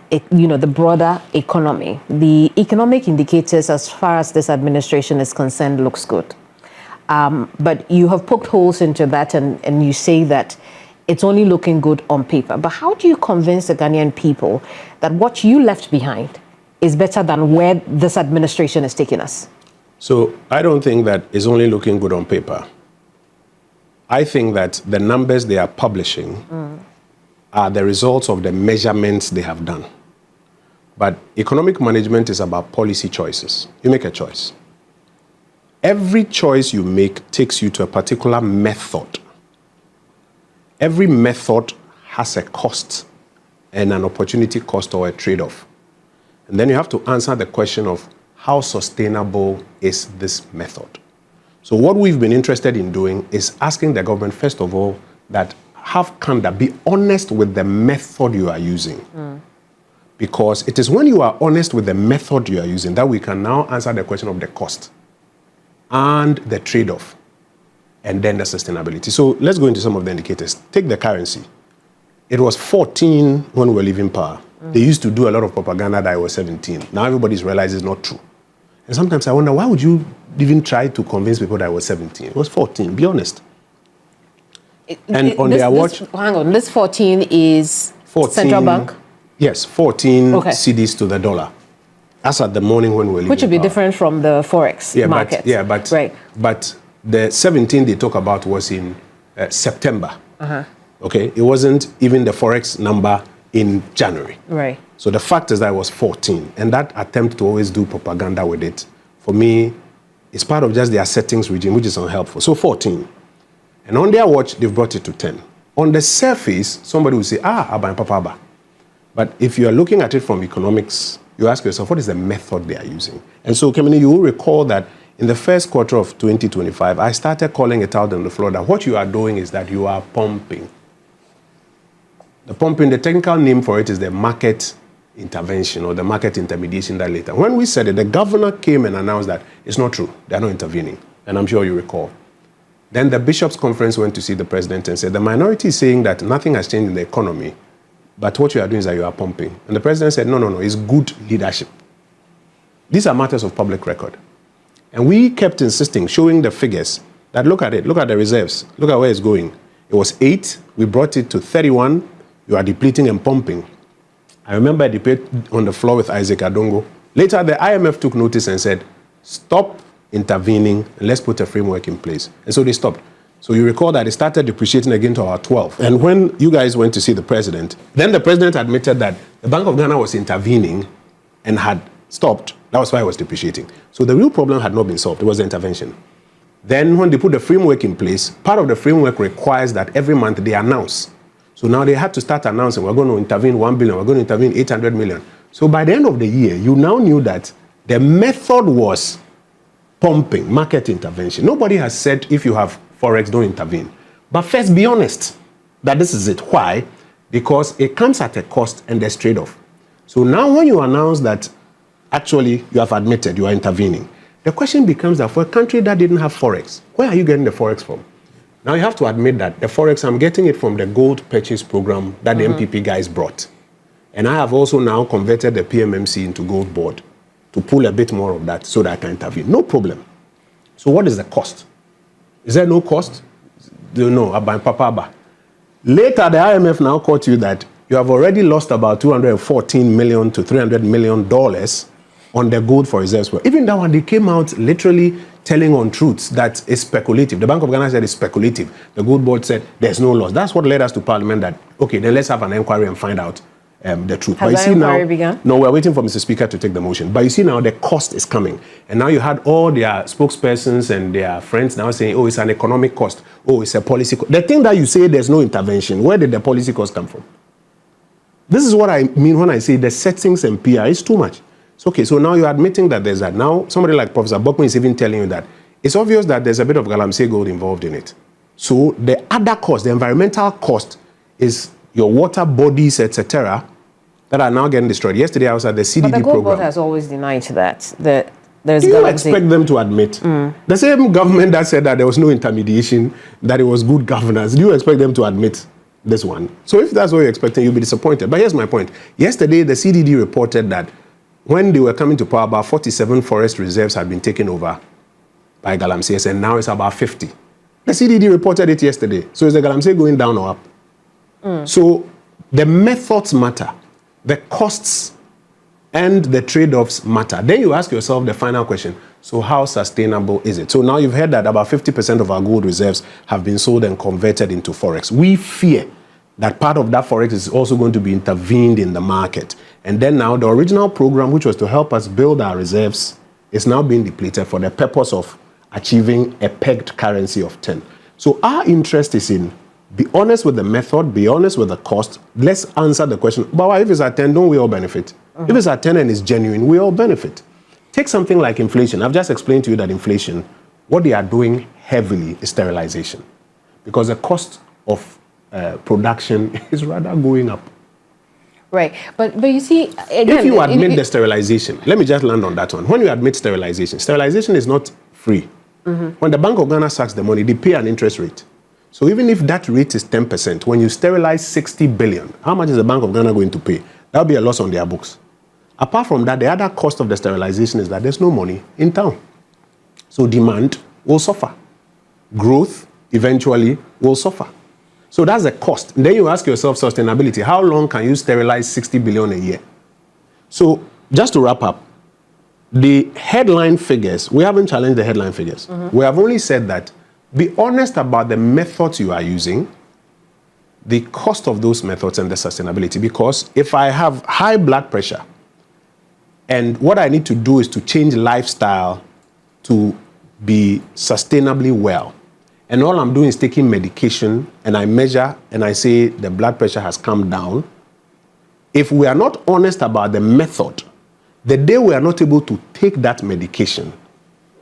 broader economy, the economic indicators as far as this administration is concerned looks good. But you have poked holes into that and you say that it's only looking good on paper. But how do you convince the Ghanaian people that what you left behind is better than where this administration is taking us? So I don't think that it's only looking good on paper. I think that the numbers they are publishing are the results of the measurements they have done. But economic management is about policy choices. You make a choice. Every choice you make takes you to a particular method. Every method has a cost and an opportunity cost or a trade-off. And then you have to answer the question of how sustainable is this method? So what we've been interested in doing is asking the government, first of all, that have Kanda be honest with the method you are using. Because it is when you are honest with the method you are using that we can now answer the question of the cost and the trade-off and then the sustainability. So let's go into some of the indicators. Take the currency. It was 14 when we were leaving power. They used to do a lot of propaganda that it was 17. Now everybody's realized it's not true. And sometimes I wonder, why would you even try to convince people that it was 17? It was 14, be honest. And on their watch... Hang on, this 14 is 14, Central Bank? Yes, 14 cedis to the dollar. That's at the morning when we were leaving Which would be power. different from the Forex market. But the 17 they talk about was in September. Okay, it wasn't even the Forex number in January. Right. So the fact is that it was 14, and that attempt to always do propaganda with it, for me, is part of just their settings regime, which is unhelpful. So 14. And on their watch, they've brought it to 10. On the surface, somebody will say, Aban Papa. But if you are looking at it from economics, you ask yourself, what is the method they are using? And so, Kemini, you will recall that in the first quarter of 2025, I started calling it out on the floor that what you are doing is that you are pumping. The pumping, the technical name for it is the market intervention or the market intermediation that later. When we said it, the governor came and announced that it's not true. They're not intervening. And I'm sure you recall. Then the Bishops' Conference went to see the president and said, the minority is saying that nothing has changed in the economy, but what you are doing is that you are pumping. And the president said, no, it's good leadership. These are matters of public record. And we kept insisting, showing the figures, that look at it, look at the reserves, look at where it's going. It was 8, we brought it to 31, you are depleting and pumping. I remember a debate on the floor with Isaac Adongo. Later, the IMF took notice and said, stop intervening and let's put a framework in place. And so they stopped. So you recall that it started depreciating again to about 12. And when you guys went to see the president, then the president admitted that the Bank of Ghana was intervening and had stopped. That was why it was depreciating. So the real problem had not been solved. It was the intervention. Then when they put the framework in place, part of the framework requires that every month they announce. So now they had to start announcing, we're going to intervene 1 billion, we're going to intervene 800 million. So by the end of the year, you now knew that the method was pumping, market intervention. Nobody has said if you have Forex, don't intervene. But first, be honest that this is it. Why? Because it comes at a cost and there's trade-off. So now when you announce that actually you have admitted you are intervening, the question becomes that for a country that didn't have Forex, where are you getting the Forex from? Now you have to admit that the Forex, I'm getting it from the gold purchase program that the MPP guys brought. And I have also now converted the PMMC into gold board to pull a bit more of that so that I can intervene. No problem. So what is the cost? Is there no cost? No, Papa. Later, the IMF now caught you that you have already lost about $214 million to $300 million on the gold for reserves. Even that one, they came out literally telling untruths that it's speculative. The Bank of Ghana said it's speculative. The gold board said there's no loss. That's what led us to Parliament that, okay, then let's have an inquiry and find out the truth. Has that inquiry begun? No, we're waiting for Mr. Speaker to take the motion. But you see now the cost is coming. And now you had all their spokespersons and their friends now saying, oh, it's an economic cost. Oh, it's a policy cost. The thing that you say there's no intervention, where did the policy cost come from? This is what I mean when I say the settings and PR is too much. It's okay, so now you're admitting that there's that. Now, somebody like Professor Bokman is even telling you that it's obvious that there's a bit of galamsey gold involved in it. So the other cost, the environmental cost, is your water bodies, etc., that are now getting destroyed. Yesterday, I was at the CDD program. But the gold board has always denied that there's Do you expect them to admit? The same government that said that there was no intermediation, that it was good governance, do you expect them to admit this one? So if that's what you're expecting, you'll be disappointed. But here's my point. Yesterday, the CDD reported that when they were coming to power, about 47 forest reserves had been taken over by galamseys, and now it's about 50. The CDD reported it yesterday. So is the galamsey going down or up? So the methods matter. The costs and the trade-offs matter. Then you ask yourself the final question, so how sustainable is it? So now you've heard that about 50% of our gold reserves have been sold and converted into Forex. We fear that part of that Forex is also going to be intervened in the market. And then now the original program, which was to help us build our reserves, is now being depleted for the purpose of achieving a pegged currency of 10. So our interest is in be honest with the method, be honest with the cost. Let's answer the question, but if it's at 10, don't we all benefit? If it's at 10 and it's genuine, we all benefit. Take something like inflation. I've just explained to you that inflation, what they are doing heavily is sterilization. Because the cost of production is rather going up. Right, but you see, again, if you admit the sterilization, let me just land on that one. When you admit sterilization is not free. When the Bank of Ghana sacks the money, they pay an interest rate. So even if that rate is 10%, when you sterilize 60 billion, how much is the Bank of Ghana going to pay? That'll be a loss on their books. Apart from that, the other cost of the sterilization is that there's no money in town. So demand will suffer. Growth eventually will suffer. So that's the cost. Then you ask yourself sustainability. How long can you sterilize 60 billion a year? So just to wrap up, the headline figures, we haven't challenged the headline figures. We have only said that be honest about the methods you are using, the cost of those methods and the sustainability. Because if I have high blood pressure and what I need to do is to change lifestyle to be sustainably well, and all I'm doing is taking medication and I measure and I say the blood pressure has come down, if we are not honest about the method, the day we are not able to take that medication,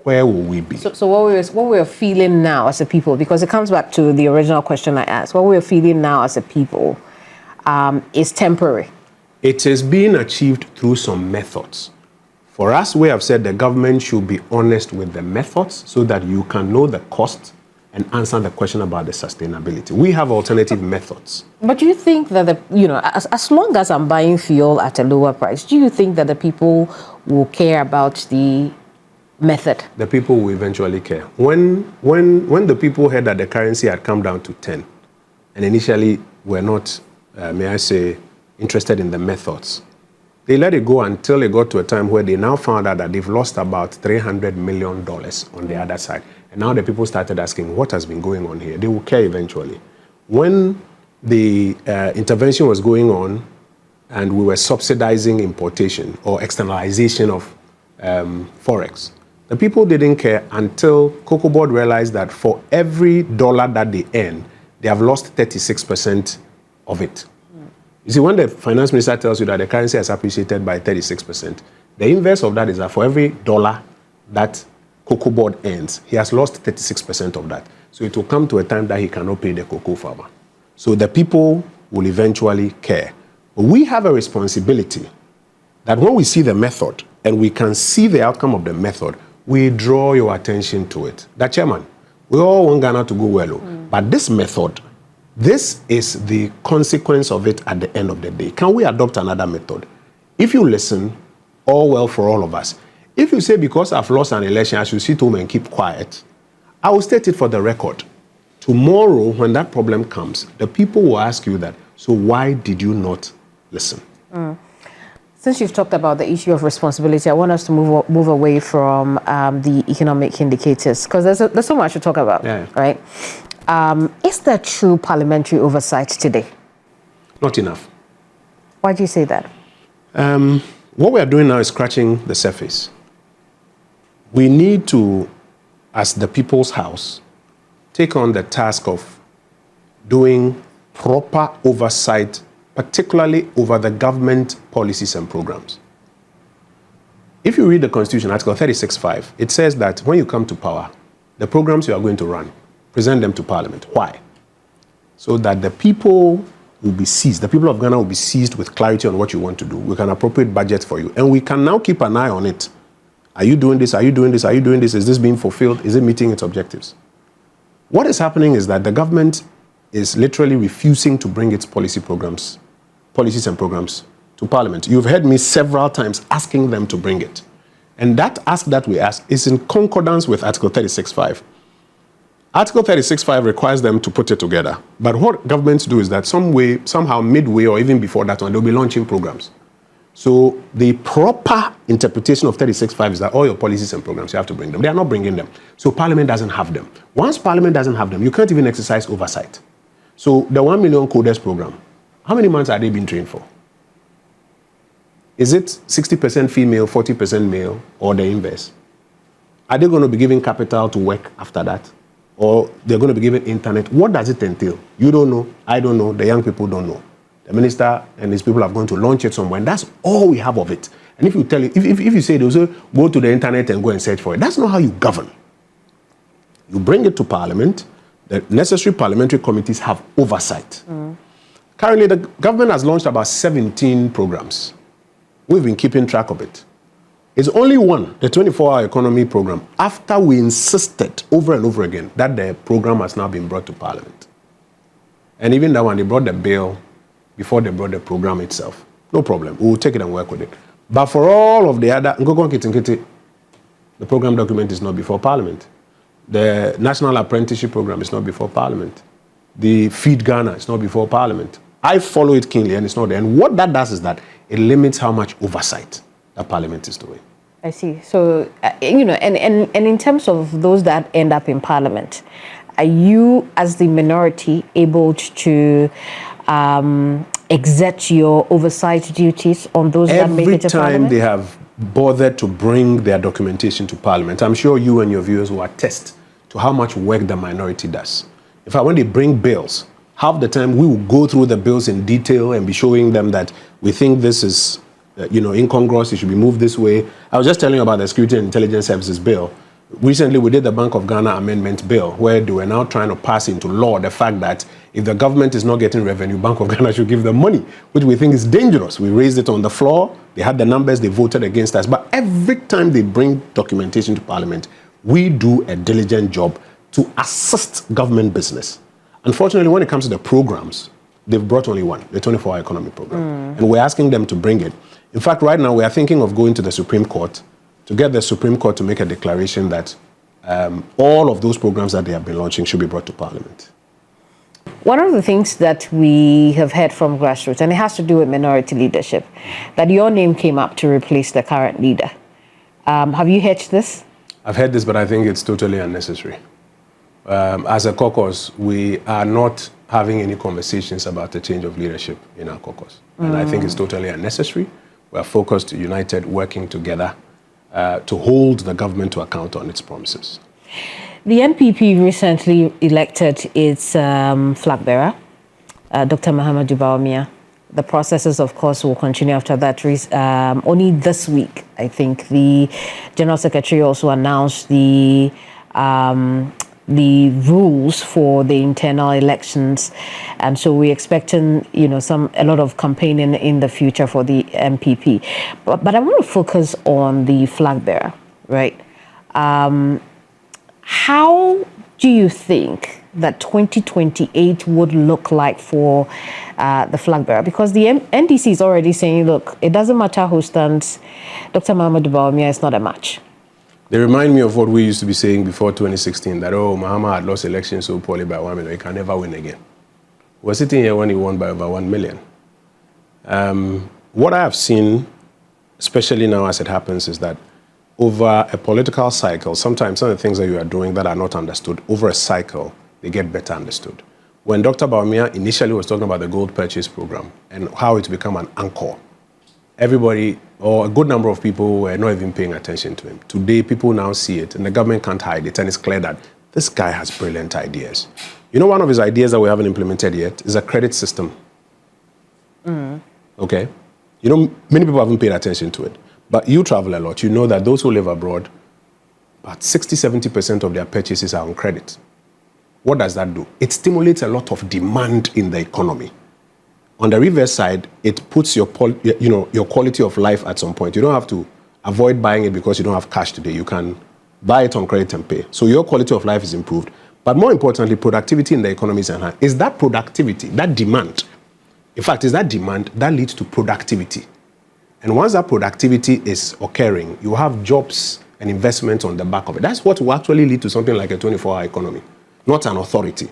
where will we be? So what we're feeling now as a people, because it comes back to the original question I asked, what we're feeling now as a people is temporary. It is being achieved through some methods. For us, we have said the government should be honest with the methods so that you can know the cost and answer the question about the sustainability. We have alternative methods. But do you think that, as long as I'm buying fuel at a lower price, do you think that the people will care about the method? The people will eventually care. When the people heard that the currency had come down to 10, and initially were not, may I say, interested in the methods, they let it go until it got to a time where they now found out that they've lost about $300 million on the other side. And now the people started asking, what has been going on here? They will care eventually. When the intervention was going on and we were subsidizing importation or externalization of Forex, the people didn't care until Cocoa Board realized that for every dollar that they earn, they have lost 36% of it. You see, when the finance minister tells you that the currency has appreciated by 36%, the inverse of that is that for every dollar that Cocoa Board earns, he has lost 36% of that. So it will come to a time that he cannot pay the cocoa farmer. So the people will eventually care. But we have a responsibility that when we see the method and we can see the outcome of the method, we draw your attention to it. That, Chairman, we all want Ghana to go well, but this method, this is the consequence of it at the end of the day. Can we adopt another method? If you listen, all well for all of us. If you say because I've lost an election, I should sit home and keep quiet, I will state it for the record. Tomorrow, when that problem comes, the people will ask you that, so why did you not listen? Since you've talked about the issue of responsibility, I want us to move away from the economic indicators, because there's so much to talk about, right? Is there true parliamentary oversight today? Not enough. Why do you say that? What we are doing now is scratching the surface. We need to, as the People's House, take on the task of doing proper oversight, particularly over the government policies and programs. If you read the Constitution, Article 36(5), it says that when you come to power, the programs you are going to run, present them to Parliament. Why? So that the people will be seized, the people of Ghana will be seized with clarity on what you want to do. We can appropriate budget for you. And we can now keep an eye on it. Are you doing this? Are you doing this? Are you doing this? Is this being fulfilled? Is it meeting its objectives? What is happening is that the government is literally refusing to bring its policies and programs to Parliament. You've heard me several times asking them to bring it. And that ask that we ask is in concordance with Article 36(5). Article 36(5) requires them to put it together. But what governments do is that somehow midway or even before that one, they'll be launching programs. So the proper interpretation of 36(5) is that all your policies and programs, you have to bring them. They are not bringing them. So Parliament doesn't have them. Once Parliament doesn't have them, you can't even exercise oversight. So the 1 million coders program, how many months are they being trained for? Is it 60% female, 40% male, or the inverse? Are they going to be given capital to work after that? Or they're going to be given internet? What does it entail? You don't know, I don't know, the young people don't know. The minister and his people are going to launch it somewhere, and that's all we have of it. And if you tell it, if you say those, go to the internet and go and search for it, that's not how you govern. You bring it to Parliament, the necessary parliamentary committees have oversight. Currently, the government has launched about 17 programs. We've been keeping track of it. It's only one, the 24-hour economy program, after we insisted over and over again that the program has now been brought to Parliament. And even that one, they brought the bill before they brought the program itself. No problem. We will take it and work with it. But for all of the other, the program document is not before Parliament. The National Apprenticeship Program is not before Parliament. The Feed Ghana is not before Parliament. I follow it keenly and it's not there. And what that does is that it limits how much oversight that Parliament is doing. I see. So, you know, and in terms of those that end up in Parliament, are you, as the minority, able to exert your oversight duties on those that make it to Parliament? Every time they have bothered to bring their documentation to Parliament, I'm sure you and your viewers will attest to how much work the minority does. In fact, when they bring bills, half the time we will go through the bills in detail and be showing them that we think this is incongruous, it should be moved this way. I was just telling you about the Security and Intelligence Services Bill. Recently, we did the Bank of Ghana Amendment Bill, where they were now trying to pass into law the fact that if the government is not getting revenue, Bank of Ghana should give them money, which we think is dangerous. We raised it on the floor, they had the numbers, they voted against us. But every time they bring documentation to Parliament, we do a diligent job to assist government business. Unfortunately, when it comes to the programs, they've brought only one, the 24-hour economy program. And we're asking them to bring it. In fact, right now, we are thinking of going to the Supreme Court to get the Supreme Court to make a declaration that all of those programs that they have been launching should be brought to Parliament. One of the things that we have heard from grassroots, and it has to do with minority leadership, that your name came up to replace the current leader. Have you heard this? I've heard this, but I think it's totally unnecessary. As a caucus, we are not having any conversations about the change of leadership in our caucus. And I think it's totally unnecessary. We are focused, united, working together to hold the government to account on its promises. The NPP recently elected its flag bearer, Dr. Mahamudu Bawumia. The processes, of course, will continue after that. Only this week, I think, the General Secretary also announced the rules for the internal elections, and so we're expecting, a lot of campaigning in the future for the MPP. But I want to focus on the flag bearer, right? How do you think that 2028 would look like for the flag bearer? Because the NDC is already saying, look, it doesn't matter who stands, Dr. Mahamudu Bawumia is not a match. They remind me of what we used to be saying before 2016, that, Mahama had lost elections so poorly by 1 million, he can never win again. We're sitting here when he won by over 1 million. What I have seen, especially now as it happens, is that over a political cycle, sometimes some of the things that you are doing that are not understood, over a cycle, they get better understood. When Dr. Bawumia initially was talking about the gold purchase program and how it's become an anchor, everybody, or a good number of people, were not even paying attention to him. Today, people now see it, and the government can't hide it, and it's clear that this guy has brilliant ideas. One of his ideas that we haven't implemented yet is a credit system. Okay? Many people haven't paid attention to it, but you travel a lot. You know that those who live abroad, about 60–70% of their purchases are on credit. What does that do? It stimulates a lot of demand in the economy. On the reverse side, it puts your quality of life at some point. You don't have to avoid buying it because you don't have cash today. You can buy it on credit and pay. So your quality of life is improved. But more importantly, productivity in the economy is enhanced. Is that productivity, that demand, in fact, is that demand that leads to productivity. And once that productivity is occurring, you have jobs and investments on the back of it. That's what will actually lead to something like a 24-hour economy, not an authority.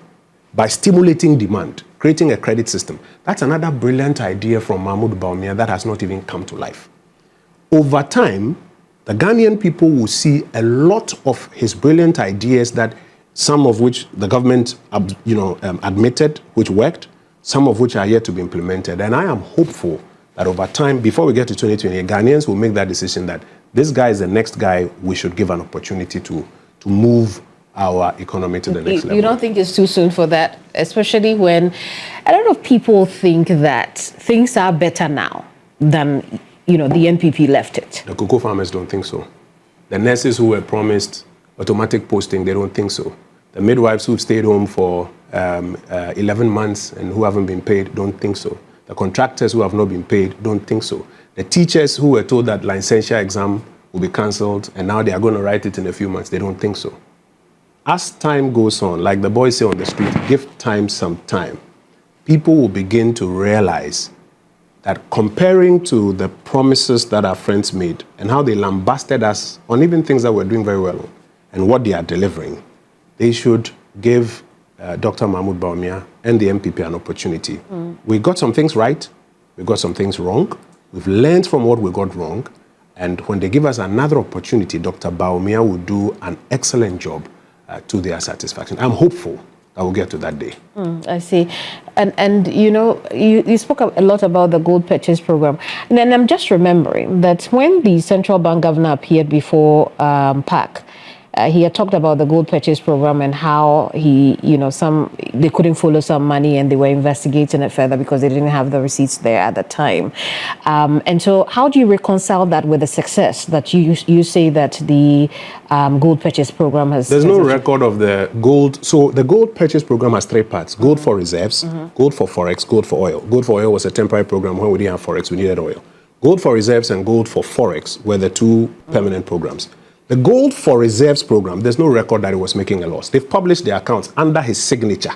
By stimulating demand, creating a credit system. That's another brilliant idea from Mahamudu Bawumia that has not even come to life. Over time, the Ghanaian people will see a lot of his brilliant ideas, that some of which the government admitted, which worked, some of which are yet to be implemented. And I am hopeful that over time, before we get to 2028, Ghanaians will make that decision that this guy is the next guy we should give an opportunity to move our economy to the next level. You don't think it's too soon for that, especially when a lot of people think that things are better now than, the NPP left it? The cocoa farmers don't think so. The nurses who were promised automatic posting, they don't think so. The midwives who've stayed home for 11 months and who haven't been paid don't think so. The contractors who have not been paid don't think so. The teachers who were told that licensure exam will be cancelled, and now they are going to write it in a few months. They don't think so. As time goes on, like the boys say on the street, give time some time. People will begin to realize that comparing to the promises that our friends made and how they lambasted us on even things that we're doing very well and what they are delivering, they should give Dr. Mahmoud Bawumia and the MPP an opportunity. We got some things right, we got some things wrong. We've learned from what we got wrong, and when they give us another opportunity, Dr. Bawumia will do an excellent job to their satisfaction. I'm hopeful that we'll get to that day. I see. And you know, you spoke a lot about the gold purchase program. And then I'm just remembering that when the central bank governor appeared before PAC, he had talked about the gold purchase program and how they couldn't follow some money and they were investigating it further because they didn't have the receipts there at the time. And so how do you reconcile that with the success that you say that the gold purchase program has? There's no record of the gold. So the gold purchase program has three parts: gold for reserves, gold for forex, gold for oil. Gold for oil was a temporary program when we didn't have forex, we needed oil. Gold for reserves and gold for forex were the two permanent programs. The gold for reserves program, there's no record that it was making a loss. They've published their accounts under his signature.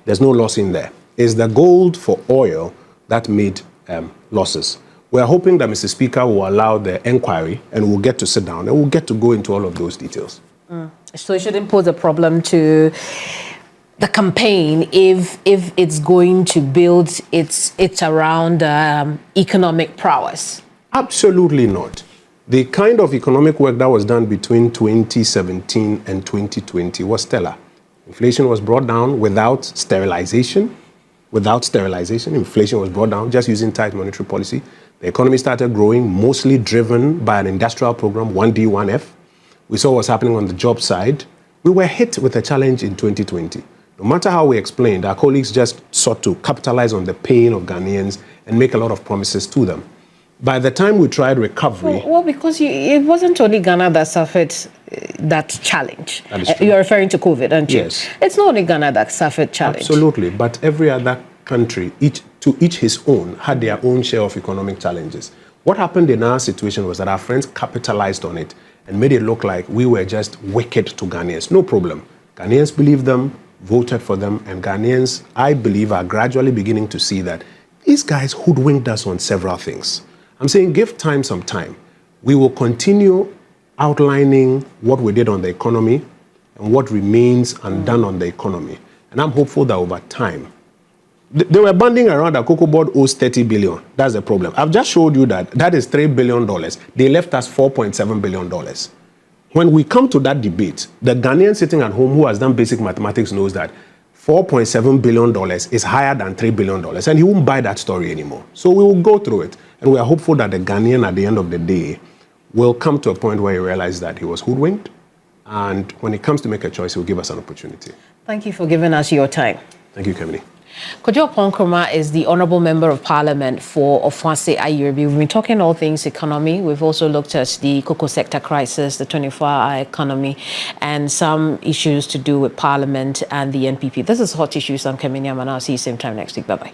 There's no loss in there. It's the gold for oil that made losses. We're hoping that Mr. Speaker will allow the inquiry and we'll get to sit down and we'll get to go into all of those details. So it shouldn't pose a problem to the campaign if it's going to build it's around economic prowess? Absolutely not. The kind of economic work that was done between 2017 and 2020 was stellar. Inflation was brought down without sterilization. Inflation was brought down just using tight monetary policy. The economy started growing, mostly driven by an industrial program, 1D, 1F. We saw what's happening on the job side. We were hit with a challenge in 2020. No matter how we explained, our colleagues just sought to capitalize on the pain of Ghanaians and make a lot of promises to them. By the time we tried recovery... Well, because it wasn't only Ghana that suffered that challenge. That is true. You're referring to COVID, aren't you? Yes. It's not only Ghana that suffered challenge. Absolutely, but every other country, each his own, had their own share of economic challenges. What happened in our situation was that our friends capitalized on it and made it look like we were just wicked to Ghanaians. No problem. Ghanaians believed them, voted for them, and Ghanaians, I believe, are gradually beginning to see that these guys hoodwinked us on several things. I'm saying give time some time. We will continue outlining what we did on the economy and what remains undone on the economy. And I'm hopeful that over time, they were banding around that Cocoa Board owes 30 billion. That's the problem. I've just showed you that is $3 billion. They left us $4.7 billion. When we come to that debate, the Ghanaian sitting at home who has done basic mathematics knows that $4.7 billion is higher than $3 billion, and he won't buy that story anymore. So we will go through it, and we are hopeful that the Ghanaian at the end of the day will come to a point where he realizes that he was hoodwinked, and when he comes to make a choice, he will give us an opportunity. Thank you for giving us your time. Thank you, Kemini. Kojo Ponkroma is the Honourable Member of Parliament for Ofuase Ayurbi. We've been talking all things economy. We've also looked at the cocoa sector crisis, the 24-hour economy, and some issues to do with Parliament and the NPP. This is Hot Issues. I'm Kemini Amanor. I'll see you same time next week. Bye-bye.